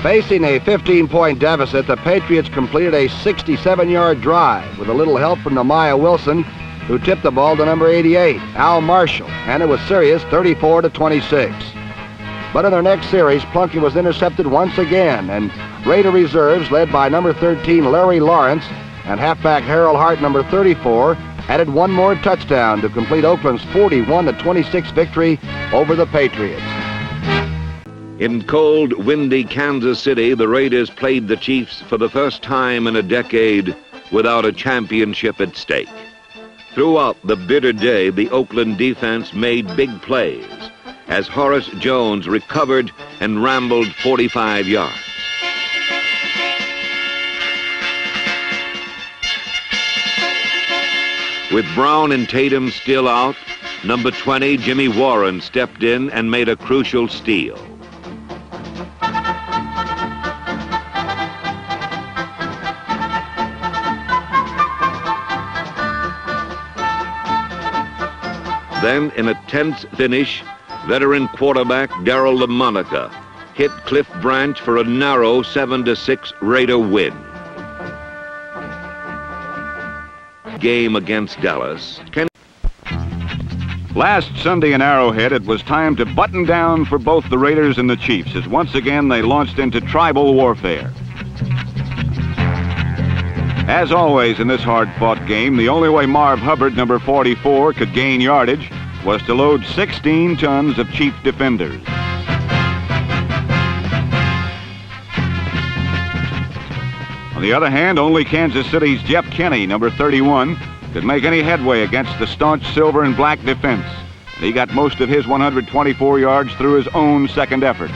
Facing a 15-point deficit, the Patriots completed a 67-yard drive with a little help from Nehemiah Wilson, who tipped the ball to number 88, Al Marshall, and it was serious, 34-26. But in their next series, Plunkett was intercepted once again, and Raider reserves, led by number 13, Larry Lawrence, and halfback Harold Hart, number 34, added one more touchdown to complete Oakland's 41-26 victory over the Patriots. In cold, windy Kansas City, the Raiders played the Chiefs for the first time in a decade without a championship at stake. Throughout the bitter day, the Oakland defense made big plays as Horace Jones recovered and rambled 45 yards. With Brown and Tatum still out, number 20, Jimmy Warren, stepped in and made a crucial steal. Then, in a tense finish, veteran quarterback Darryl LaMonica hit Cliff Branch for a narrow 7-6 Raider win. Game against Dallas. Last Sunday in Arrowhead, it was time to button down for both the Raiders and the Chiefs as once again they launched into tribal warfare. As always in this hard-fought game, the only way Marv Hubbard, number 44, could gain yardage was to load 16 tons of Chief defenders. On the other hand, only Kansas City's Jeff Kenny, number 31, could make any headway against the staunch silver and black defense. And he got most of his 124 yards through his own second efforts.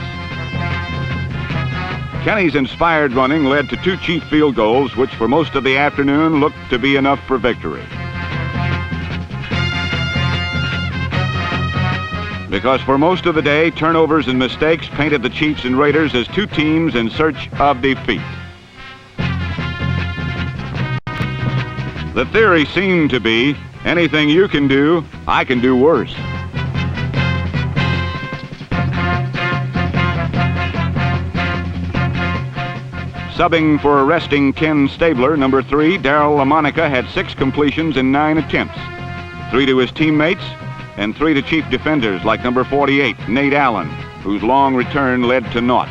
Kenny's inspired running led to 2 Chief field goals, which for most of the afternoon looked to be enough for victory. Because for most of the day, turnovers and mistakes painted the Chiefs and Raiders as 2 teams in search of defeat. The theory seemed to be, anything you can do, I can do worse. Subbing for a resting Ken Stabler, number 3, Darryl LaMonica had 6 completions in 9 attempts. 3 to his teammates and 3 to Chief defenders like number 48, Nate Allen, whose long return led to naught.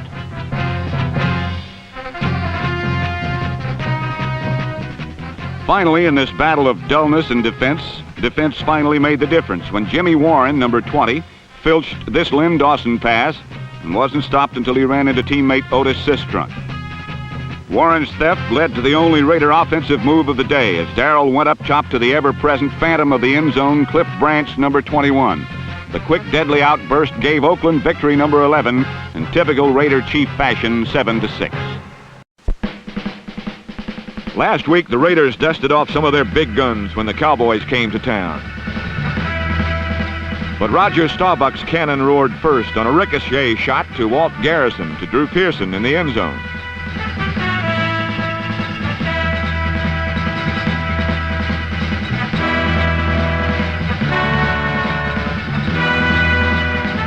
Finally, in this battle of dullness and defense finally made the difference when Jimmy Warren, number 20, filched this Lynn Dawson pass and wasn't stopped until he ran into teammate Otis Sistrunk. Warren's theft led to the only Raider offensive move of the day as Darryl went up top to the ever-present phantom of the end zone, Cliff Branch, number 21. The quick, deadly outburst gave Oakland victory number 11 in typical Raider Chief fashion, 7-6. Last week, the Raiders dusted off some of their big guns when the Cowboys came to town. But Roger Staubach's cannon roared first on a ricochet shot to Walt Garrison to Drew Pearson in the end zone.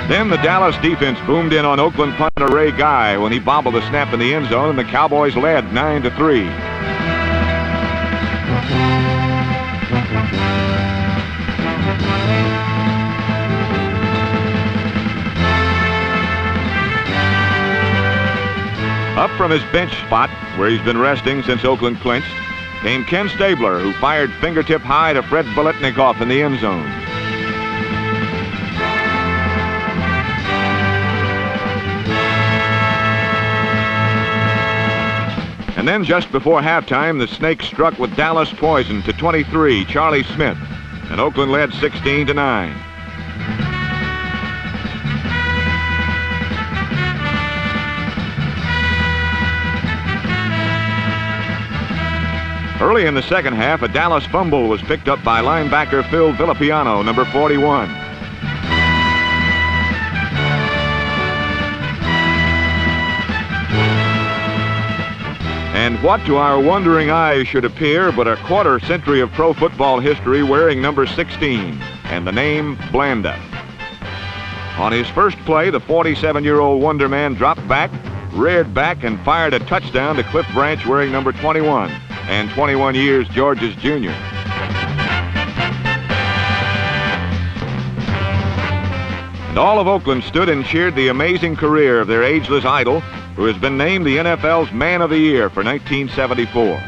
Then the Dallas defense boomed in on Oakland punter Ray Guy when he bobbled the snap in the end zone, and the Cowboys led 9-3. Up from his bench spot, where he's been resting since Oakland clinched, came Ken Stabler, who fired fingertip high to Fred Biletnikoff in the end zone. And then just before halftime, the Snakes struck with Dallas poison to 23, Charlie Smith, and Oakland led 16-9. Early in the second half, a Dallas fumble was picked up by linebacker Phil Villapiano, number 41. And what to our wondering eyes should appear but a quarter century of pro football history wearing number 16 and the name Blanda. On his first play, the 47-year-old Wonder Man dropped back, reared back, and fired a touchdown to Cliff Branch wearing number 21 and 21 years George's junior. And all of Oakland stood and cheered the amazing career of their ageless idol, who has been named the NFL's Man of the Year for 1974.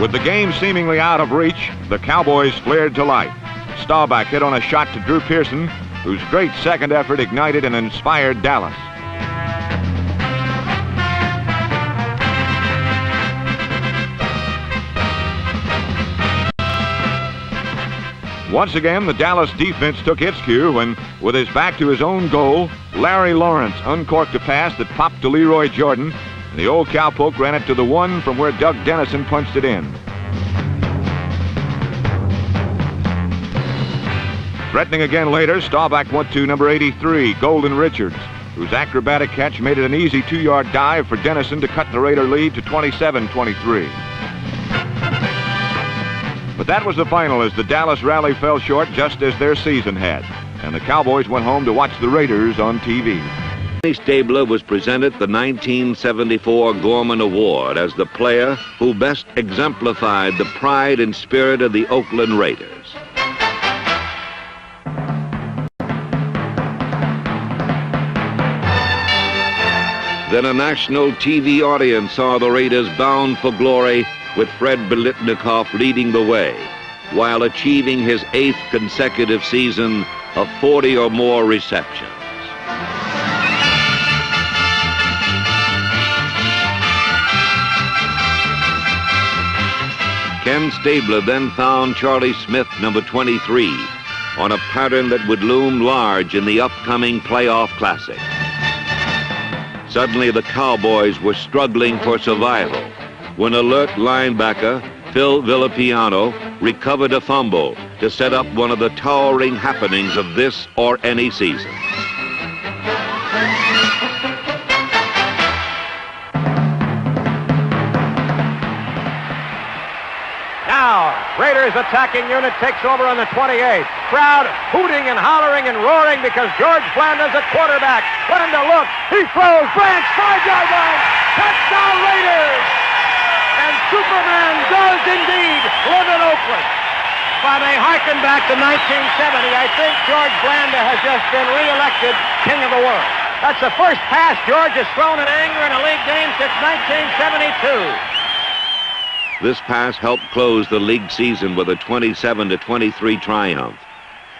With the game seemingly out of reach, the Cowboys flared to life. Staubach hit on a shot to Drew Pearson, whose great second effort ignited and inspired Dallas. Once again, the Dallas defense took its cue when, with his back to his own goal, Larry Lawrence uncorked a pass that popped to Leroy Jordan, and the old cowpoke ran it to the one from where Doug Dennison punched it in. Threatening again later, Staubach went to number 83, Golden Richards, whose acrobatic catch made it an easy 2-yard dive for Dennison to cut the Raider lead to 27-23. But that was the final, as the Dallas rally fell short just as their season had, and the Cowboys went home to watch the Raiders on TV. Kenny Stabler was presented the 1974 Gorman Award as the player who best exemplified the pride and spirit of the Oakland Raiders. Then a national TV audience saw the Raiders bound for glory, with Fred Biletnikoff leading the way, while achieving his 8th consecutive season of 40 or more receptions. Ken Stabler then found Charlie Smith, number 23, on a pattern that would loom large in the upcoming playoff classic. Suddenly, the Cowboys were struggling for survival when alert linebacker Phil Villapiano recovered a fumble to set up one of the towering happenings of this or any season. Now, Raiders attacking unit takes over on the 28th. Crowd hooting and hollering and roaring because George Blanda's at quarterback. Let him to look. He throws. Branch, 5-yard line. Touchdown, Raiders! And Superman does indeed live in Oakland. If I may harken back to 1970, I think George Blanda has just been re-elected King of the World. That's the first pass George has thrown in anger in a league game since 1972. This pass helped close the league season with a 27-23 triumph,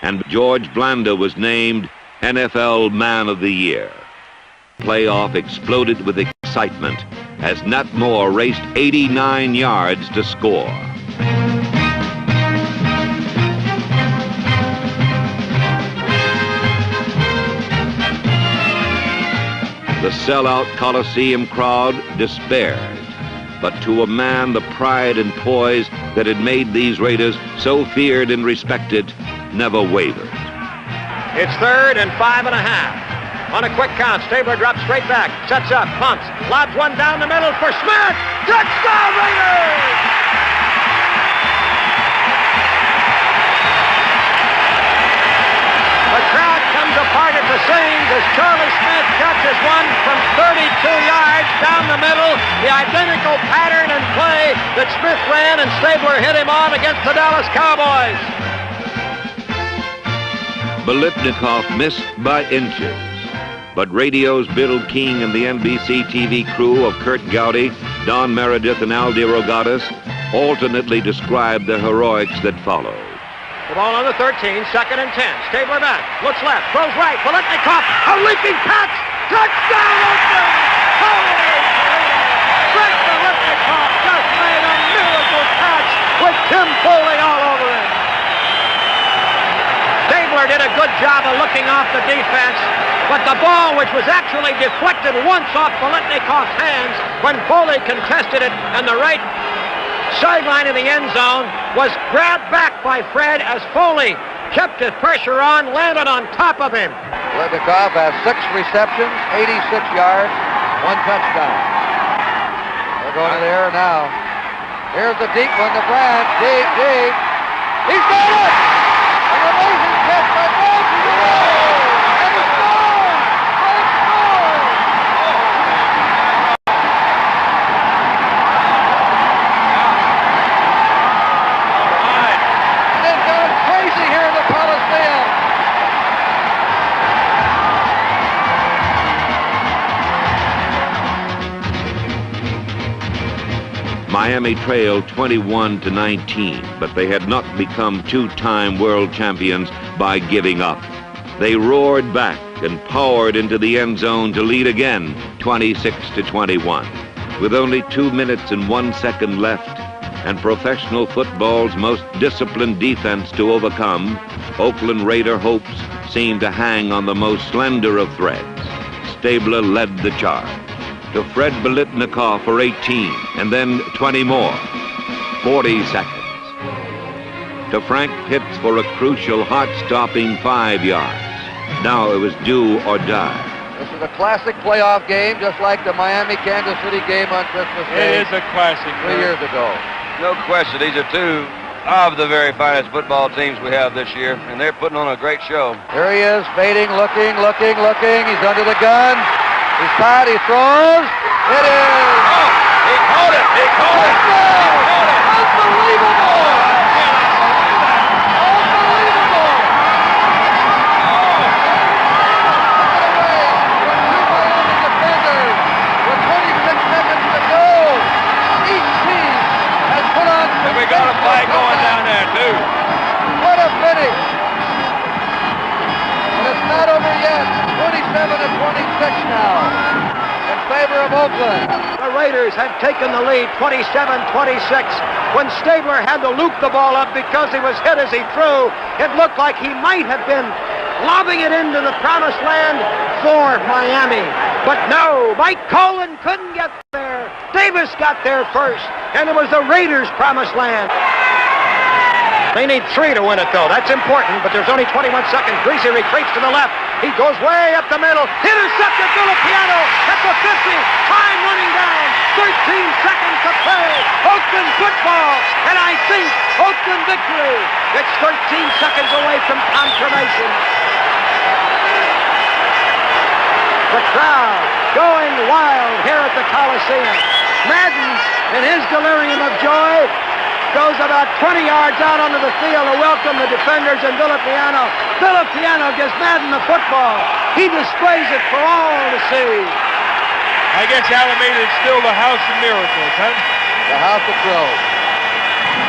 and George Blanda was named NFL Man of the Year. Playoff exploded with excitement as Nat Moore raced 89 yards to score. The sellout Coliseum crowd despaired but to a man the pride and poise that had made these Raiders so feared and respected never wavered. It's 3rd and 5 and a half. On a quick count, Stabler drops straight back, sets up, pumps, lobs one down the middle for Smith. Touchdown, Raiders! The crowd comes apart at the seams as Charlie Smith catches one from 32 yards down the middle. The identical pattern and play that Smith ran and Stabler hit him on against the Dallas Cowboys. Biletnikoff missed by inches. But radio's Bill King and the NBC TV crew of Kurt Gowdy, Don Meredith, and Aldi Rogatis alternately described the heroics that followed. The ball on the 13, 2nd and 10. Stabler back, looks left, throws right. Biletnikoff, a leaping catch! Touchdown, Oakland! Holy Toledo! Greg Biletnikoff just made a miracle catch with Tim Foley all over him. Stabler did a good job of looking off the defense, but the ball, which was actually deflected once off Biletnikoff's hands when Foley contested it, and the right sideline of the end zone was grabbed back by Fred as Foley kept his pressure on, landed on top of him. Biletnikoff has 6 receptions, 86 yards, 1 touchdown. They're going to the air now. Here's the deep one to Branch. Deep. He's got it! An amazing catch by Branch. He's away! And it's gone! Branch scores! They've gone crazy here in the Coliseum. Miami trailed 21-19, but they had not become 2-time world champions by giving up. They roared back and powered into the end zone to lead again, 26-21. With only 2 minutes and 1 second left, and professional football's most disciplined defense to overcome, Oakland Raider hopes seemed to hang on the most slender of threads. Stabler led the charge. To Fred Biletnikoff for 18, and then 20 more. 40 seconds. To Frank Pitts for a crucial, heart-stopping 5 yards. Now it was do or die. This is a classic playoff game, just like the Miami-Kansas City game on Christmas Day. It is a classic. 3 years ago. No question, these are two of the very finest football teams we have this year, and they're putting on a great show. Here he is, fading, looking. He's under the gun. He's caught, he throws. It is! Oh, he caught it! He caught it! Unbelievable! Unbelievable! Away from 2 defenders with 26 seconds to go. Each team has put on... And we got a fight going down there, too. What a finish! And it's not over yet. 27-26 now in favor of Oakland. The Raiders had taken the lead 27-26 when Stabler had to loop the ball up because he was hit as he threw. It looked like he might have been lobbing it into the promised land for Miami. But no, Mike Colin couldn't get there. Davis got there first, and it was the Raiders' promised land. They need 3 to win it, though. That's important, but there's only 21 seconds. Greasy retreats to the left. He goes way up the middle. Intercepted Villapiano at the 50. Time running down. 13 seconds to play. Oakland football. And I think Oakland victory. It's 13 seconds away from confirmation. The crowd going wild here at the Coliseum. Madden, in his delirium of joy, goes about 20 yards out onto the field to welcome the defenders and Villapiano. Villapiano gives Madden the football. He displays it for all to see. I guess Alameda is still the house of miracles, huh? The house of thrills.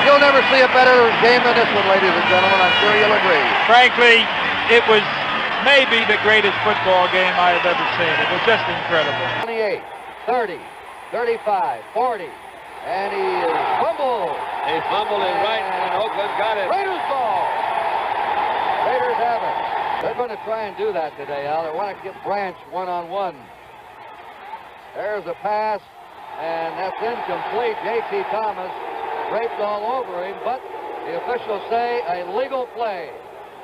You'll never see a better game than this one, ladies and gentlemen. I'm sure you'll agree. Frankly, it was maybe the greatest football game I have ever seen. It was just incredible. 28, 30, 35, 40. And he is fumbled. He fumbled it right, and Oakland got it. Raiders ball. Raiders have it. They're going to try and do that today, Al. They want to get Branch one-on-one. There's a pass. and that's incomplete. J.T. Thomas draped all over him, but the officials say a legal play.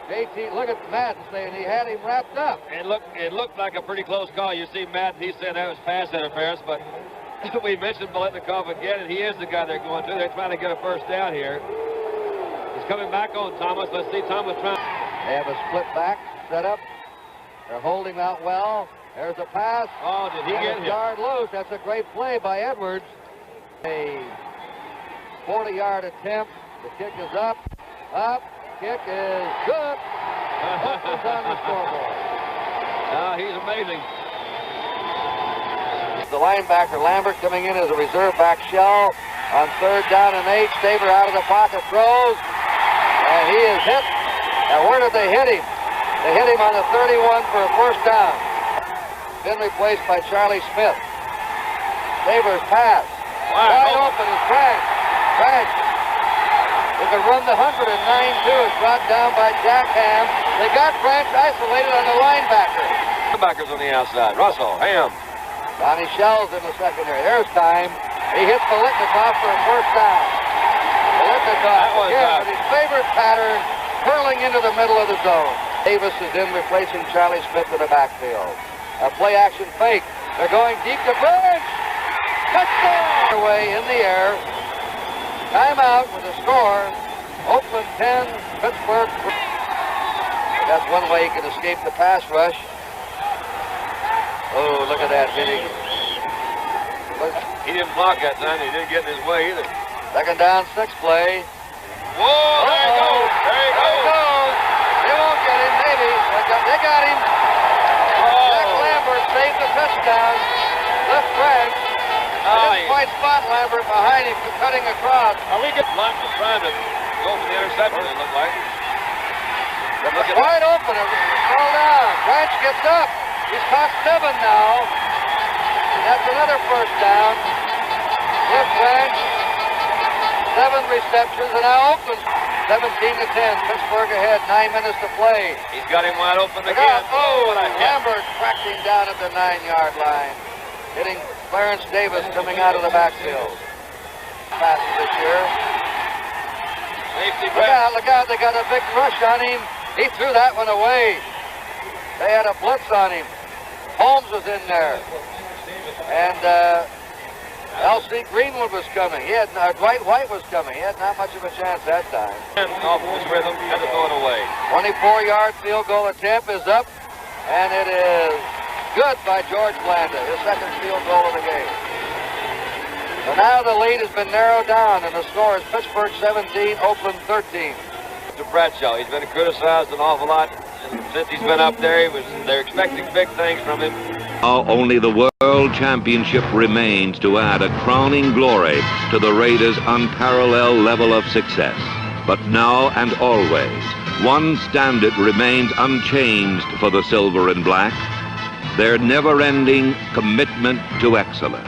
JT, look at Madden saying he had him wrapped up. It looked like a pretty close call. You see Madden, he said that was pass interference, but we mentioned Biletnikoff again, and he is the guy they're going to. They're trying to get a first down here. He's coming back on Thomas. Let's see Thomas trying. They have a split back set up. They're holding out well. There's a pass. Oh, did he get him? Yard loose. That's a great play by Edwards. A 40-yard attempt. The kick is up. Kick is good. Oakland's on the scoreboard. He's amazing. The linebacker Lambert coming in as a reserve back shell on 3rd down and 8. Stabler out of the pocket throws, and he is hit. Now where did they hit him? They hit him on the 31 for a first down. Been replaced by Charlie Smith. Stabler's pass. Wide open is Branch. They could run the 109 too. It's brought down by Jack Ham. They got Branch isolated on the linebacker. Linebackers on the outside. Russell, Ham. Donnie Shells in the secondary. There's time. He hits Biletnikoff for a first down. Biletnikoff again with his favorite pattern, curling into the middle of the zone. Davis is in replacing Charlie Smith in the backfield. A play action fake. They're going deep to Branch. Touchdown! Away in the air. Timeout with a score. Oakland 10, Pittsburgh 3. That's one way he can escape the pass rush. Oh, look at that hitting. He didn't block that time. He didn't get in his way either. 2nd down, 6 play. Whoa, there he goes. There he goes. They won't get him, maybe. They got him. Jack Lambert saved the touchdown. Left Branch. Didn't quite spot Lambert behind him, cutting across. We get lots of trying to go for the interception, it looked like. Wide open. Fall down. Branch gets up. He's caught 7 now. And that's another first down. Left Branch. 7 receptions, and now Oakland 17-10. Pittsburgh ahead. 9 minutes to play. He's got him wide open again. Oh, Lambert cracked him down at the 9-yard line. Hitting Clarence Davis coming out of the backfield. Passes this year. Safety look out, they got a big rush on him. He threw that one away. They had a blitz on him. Holmes was in there. And L.C. Greenwood was coming. Dwight White was coming. He had not much of a chance that time. Off of his rhythm, had to throw it away. 24-yard field goal attempt is up, and it is good by George Blanda, his 2nd field goal of the game. So now the lead has been narrowed down, and the score is Pittsburgh 17, Oakland 13. To Bradshaw, he's been criticized an awful lot since he's been up there. They're expecting big things from him. Now only the World Championship remains to add a crowning glory to the Raiders' unparalleled level of success. But now and always, one standard remains unchanged for the Silver and Black: their never-ending commitment to excellence.